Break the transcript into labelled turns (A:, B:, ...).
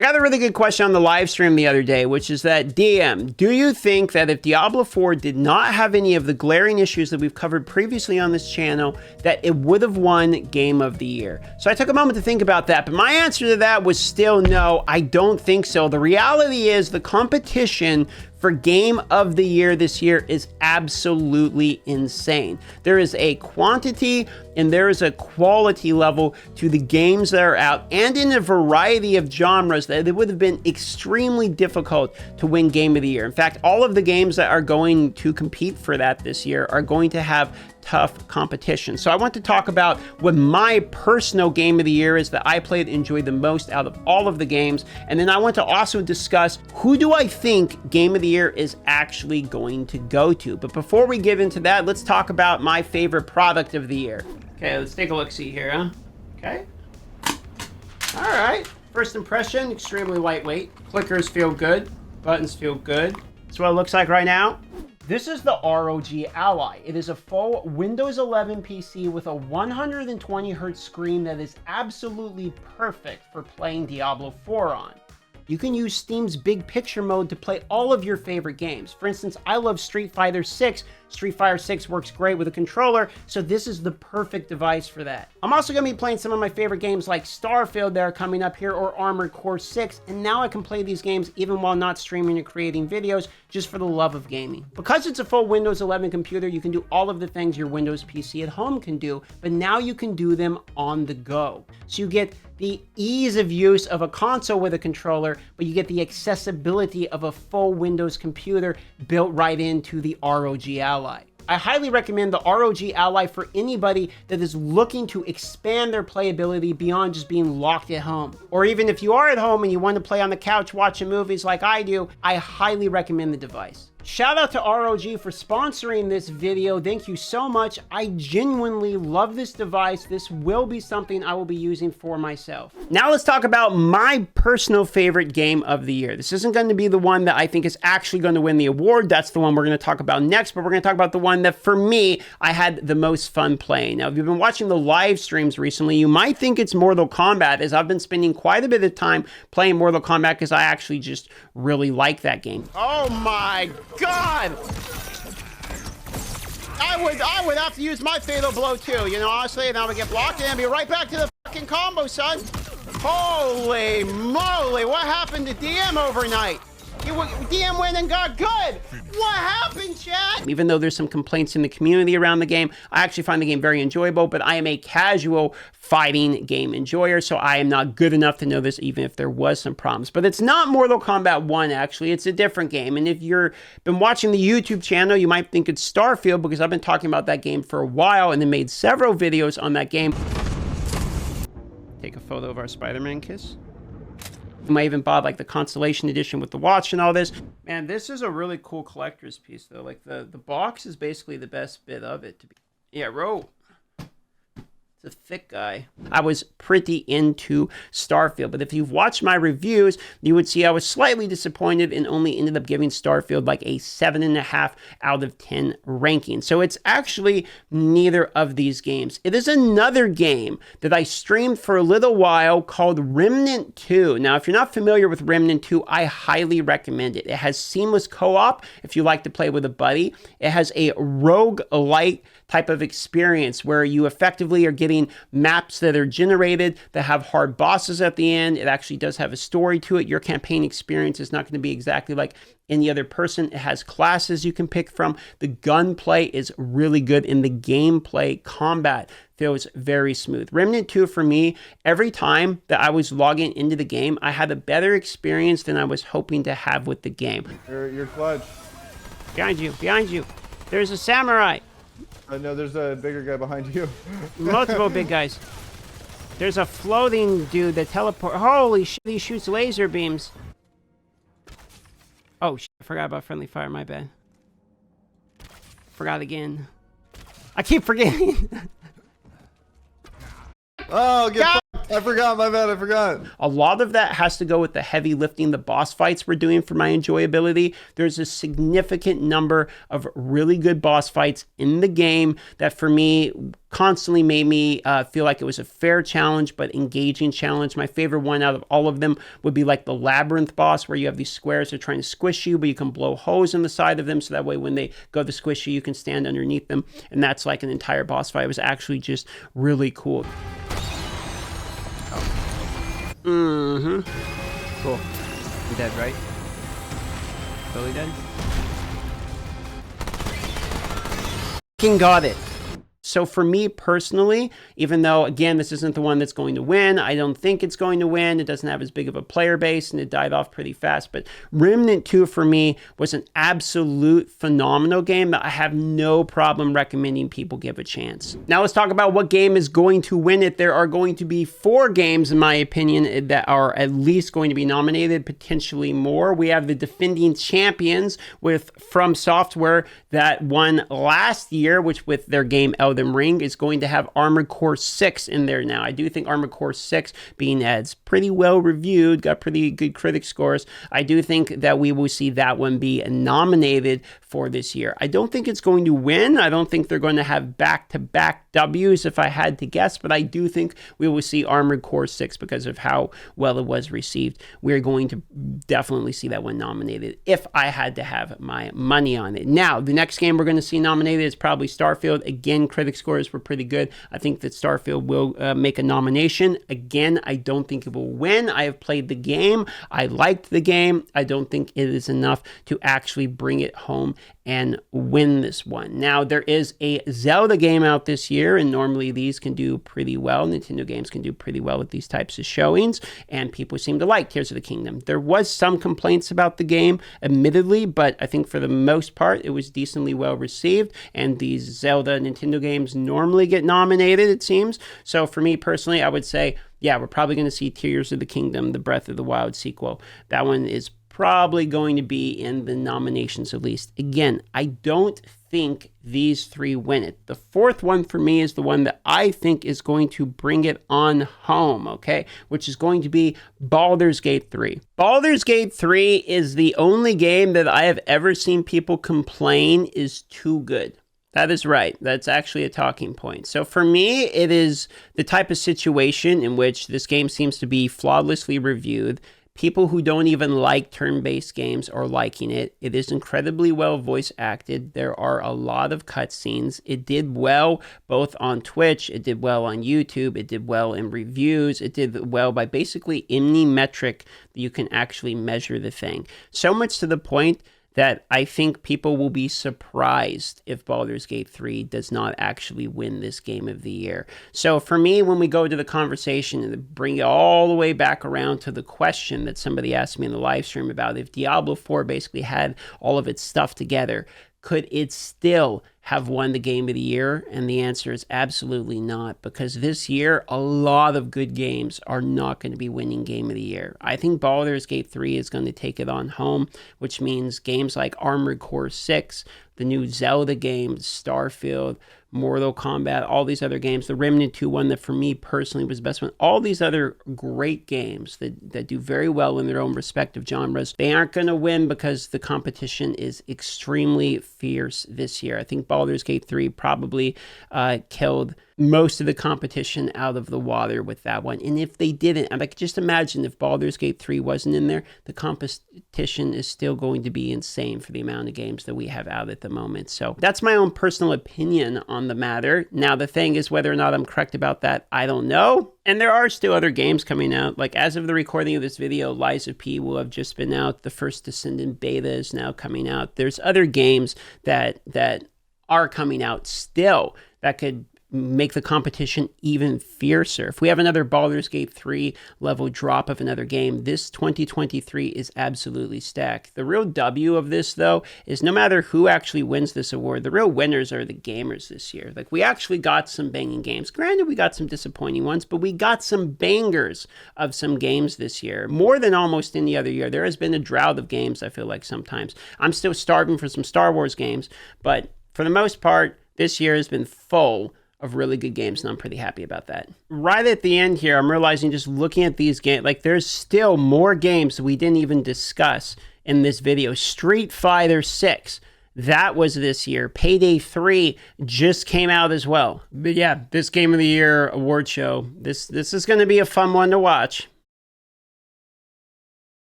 A: I got a really good question on the live stream the other day, which is that, DM, do you think that if Diablo 4 did not have any of the glaring issues that we've covered previously on this channel, that it would have won Game of the Year? So I took a moment to think about that, but my answer to that was still no, I don't think so. The reality is the competition for Game of the Year this year is absolutely insane. There is a quantity and there is a quality level to the games that are out, and in a variety of genres that it would have been extremely difficult to win Game of the Year. In fact, all of the games that are going to compete for that this year are going to have tough competition. So I want to talk about what my personal Game of the Year is that I played and enjoyed the most out of all of the games. And then I want to also discuss who do I think Game of the Year is actually going to go to. But before we get into that, let's talk about my favorite product of the year. Okay, let's take a look-see here, huh? Okay. All right. First impression, extremely lightweight. Clickers feel good. Buttons feel good. That's what it looks like right now. This is the ROG Ally. It is a full Windows 11 PC with a 120 Hz screen that is absolutely perfect for playing Diablo 4 on. You can use Steam's big picture mode to play all of your favorite games. For instance, I love Street Fighter 6. Street Fighter 6 works great with a controller, so this is the perfect device for that. I'm also going to be playing some of my favorite games like Starfield that are coming up here, or Armored Core 6, and now I can play these games even while not streaming and creating videos, just for the love of gaming. Because it's a full Windows 11 computer, you can do all of the things your Windows PC at home can do, but now you can do them on the go. So you get the ease of use of a console with a controller, but you get the accessibility of a full Windows computer built right into the ROG Ally. I highly recommend the ROG Ally for anybody that is looking to expand their playability beyond just being locked at home. Or even if you are at home and you want to play on the couch watching movies like I do, I highly recommend the device. Shout out to ROG for sponsoring this video. Thank you so much. I genuinely love this device. This will be something I will be using for myself. Now let's talk about my personal favorite game of the year. This isn't going to be the one that I think is actually going to win the award. That's the one we're going to talk about next, but we're going to talk about the one that for me, I had the most fun playing. Now, if you've been watching the live streams recently, you might think it's Mortal Kombat, as I've been spending quite a bit of time playing Mortal Kombat because I actually just really like that game. Oh my God! I would have to use my fatal blow too, you know, honestly, and I would get blocked and then be right back to the fucking combo, son. Holy moly, what happened to DM overnight? DM went and got good. What happened, chat? Even though there's some complaints in the community around the game, I actually find the game very enjoyable, but I am a casual fighting game enjoyer, so I am not good enough to know this even if there was some problems. But it's not Mortal Kombat 1, actually. It's a different game. And if you've been watching the YouTube channel, you might think it's Starfield, because I've been talking about that game for a while and then made several videos on that game. Take a photo of our Spider-Man kiss. You might even bought like the Constellation Edition with the watch and all this. Man, this is a really cool collector's piece though. Like the box is basically the best bit of it. Yeah, Ro. It's a thick guy. I was pretty into Starfield, but if you've watched my reviews, you would see I was slightly disappointed and only ended up giving Starfield like a 7.5 out of 10 ranking. So it's actually neither of these games. It is another game that I streamed for a little while called Remnant 2. Now, if you're not familiar with Remnant 2, I highly recommend it. It has seamless co-op if you like to play with a buddy. It has a rogue-like type of experience where you effectively are getting maps that are generated that have hard bosses at the end. It actually does have a story to it. Your campaign experience is not going to be exactly like any other person. It has classes you can pick from. The gunplay is really good, and the gameplay combat feels very smooth. Remnant 2 for me, every time that I was logging into the game, I had a better experience than I was hoping to have with the game.
B: You're clutch.
A: Behind you, behind you. There's a samurai.
B: No, there's a bigger guy behind you.
A: Multiple big guys. There's a floating dude that teleport. Holy shit, he shoots laser beams. Oh shit, I forgot about friendly fire, my bad. Forgot again. I keep forgetting.
B: Oh, get fucked. I forgot, my bad, I forgot.
A: A lot of that has to go with the heavy lifting the boss fights were doing for my enjoyability. There's a significant number of really good boss fights in the game that for me constantly made me feel like it was a fair challenge, but engaging challenge. My favorite one out of all of them would be like the labyrinth boss, where you have these squares that are trying to squish you, but you can blow holes in the side of them, so that way when they go to squish you, you can stand underneath them. And that's like an entire boss fight. It was actually just really cool.
C: Cool. You dead, right? Totally dead?
A: Got it. So for me personally, even though, again, this isn't the one that's going to win, I don't think it's going to win. It doesn't have as big of a player base, and it died off pretty fast. But Remnant 2 for me was an absolute phenomenal game that I have no problem recommending people give a chance. Now let's talk about what game is going to win it. There are going to be 4 games, in my opinion, that are at least going to be nominated, potentially more. We have the defending champions with From Software that won last year, which with their game Elden Ring is going to have Armored Core 6 in there now. I do think Armored Core 6, being as pretty well reviewed, got pretty good critic scores, I do think that we will see that one be nominated for this year. I don't think it's going to win. I don't think they're going to have back-to-back W's if I had to guess, but I do think we will see Armored Core 6 because of how well it was received. We're going to definitely see that one nominated if I had to have my money on it. Now, the next game we're going to see nominated is probably Starfield. Again, critic scores were pretty good. I think that Starfield will make a nomination. Again, I don't think it will win. I have played the game. I liked the game. I don't think it is enough to actually bring it home and win this one. Now, there is a Zelda game out this year, and normally these can do pretty well. Nintendo games can do pretty well with these types of showings, and people seem to like Tears of the Kingdom. There was some complaints about the game, admittedly, but I think for the most part, it was decently well received, and these Zelda Nintendo games normally get nominated, it seems. So for me personally, I would say, yeah, we're probably going to see Tears of the Kingdom, the Breath of the Wild sequel. That one is probably going to be in the nominations at least. Again, I don't think these 3 win it. The 4th one for me is the one that I think is going to bring it on home, okay? Which is going to be Baldur's Gate 3. Baldur's Gate 3 is the only game that I have ever seen people complain is too good. That is right. That's actually a talking point. So for me, it is the type of situation in which this game seems to be flawlessly reviewed. People who don't even like turn-based games are liking it. It is incredibly well voice acted. There are a lot of cutscenes. It did well both on Twitch. It did well on YouTube. It did well in reviews. It did well by basically any metric that you can actually measure the thing. So much to the point that I think people will be surprised if Baldur's Gate 3 does not actually win this Game of the Year. So for me, when we go to the conversation and bring it all the way back around to the question that somebody asked me in the live stream about if Diablo 4 basically had all of its stuff together, could it still have won the Game of the Year? And the answer is absolutely not, because this year, a lot of good games are not going to be winning Game of the Year. I think Baldur's Gate 3 is going to take it on home, which means games like Armored Core 6, the new Zelda games, Starfield, Mortal Kombat, all these other games, the Remnant 2 one that for me personally was the best one, all these other great games that do very well in their own respective genres, they aren't going to win because the competition is extremely fierce this year. I think Baldur's Gate 3 probably killed most of the competition out of the water with that one. And if they didn't, I could just imagine if Baldur's Gate 3 wasn't in there, the competition is still going to be insane for the amount of games that we have out at the moment. So that's my own personal opinion on the matter. Now, the thing is, whether or not I'm correct about that, I don't know. And there are still other games coming out. Like as of the recording of this video, Lies of P will have just been out. The first Descendant beta is now coming out. There's other games that are coming out still that could make the competition even fiercer. If we have another Baldur's Gate 3 level drop of another game, this 2023 is absolutely stacked. The real W of this, though, is no matter who actually wins this award, the real winners are the gamers this year. Like, we actually got some banging games. Granted, we got some disappointing ones, but we got some bangers of some games this year. More than almost any other year. There has been a drought of games, I feel like, sometimes. I'm still starving for some Star Wars games, but for the most part, this year has been full of really good games, and I'm pretty happy about that. Right at the end here, I'm realizing just looking at these games, like there's still more games we didn't even discuss in this video. Street Fighter 6. That was this year. Payday 3 just came out as well. But yeah, this Game of the Year award show, this is going to be a fun one to watch.